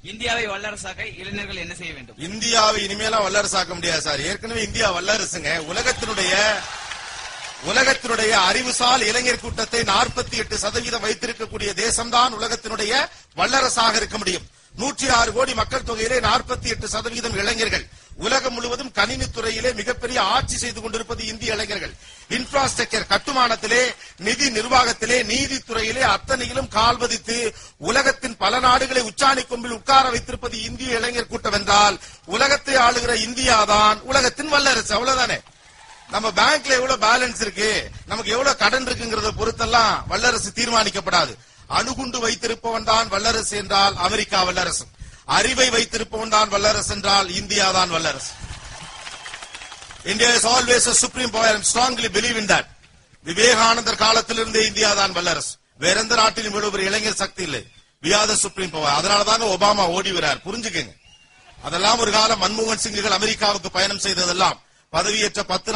இந்தியாவை வல்லரசாக்க இளைஞர்கள் என்ன செய்ய வேண்டும்? இந்தியாவை இனிமேலாம் வல்லரசாக்க முடியாது சார். ஏற்கனவே இந்தியா வல்லரசுங்க. உலகத்தினுடைய அறிவுசால் இளைஞர் கூட்டத்தை 48% வைத்திருக்கக்கூடிய தேசம்தான் உலகத்தினுடைய வல்லரசாக இருக்க முடியும். 106 கோடி மக்கள் தொகையிலே 48% இளைஞர்கள். உலகம் முழுவதும் கணினி துறையிலே மிகப்பெரிய ஆட்சி செய்து கொண்டிருப்பது இந்திய இளைஞர்கள். இன்ஃப்ராஸ்ட்ரக்சர், கட்டுமானத்திலே, நிதி நிர்வாகத்திலே, நீதித்துறையிலே அத்தனையிலும் கால்வதித்து உலகத்தின் பல நாடுகளை உச்சாணி கொம்பில் உட்கார வைத்திருப்பது இந்திய இளைஞர் கூட்டம் என்றால் உலகத்தை ஆளுகிற இந்தியாதான் உலகத்தின் வல்லரசு. அவ்வளவுதானே. நம்ம பேங்க்ல எவ்வளவு பேலன்ஸ் இருக்கு, நமக்கு எவ்வளவு கடன் இருக்குங்கிறத பொறுத்தெல்லாம் வல்லரசு தீர்மானிக்கப்படாது. அணுகுண்டு வைத்திருப்பவன் தான் வல்லரசு என்றால் அமெரிக்கா வல்லரசு. அறிவை வைத்திருப்பவன் தான் வல்லரசு என்றால் இந்தியா தான் வல்லரசு. India is always a supreme power. I strongly believe in that. விவேகானந்தர் காலத்திலிருந்தே இந்தியா தான் வல்லரசு. வேற எந்த நாட்டிலும் இவ்வளவு ஒரு இளைஞர் சக்தி இல்லை. We are the supreme power. அதனாலதாங்க ஒபாமா ஓடி வரார். புரிஞ்சுக்கங்க. அதெல்லாம் ஒரு காலம் மன்மோகன் சிங்குகள் அமெரிக்காவுக்கு பயணம் செய்ததெல்லாம் பதவியேற்ற 10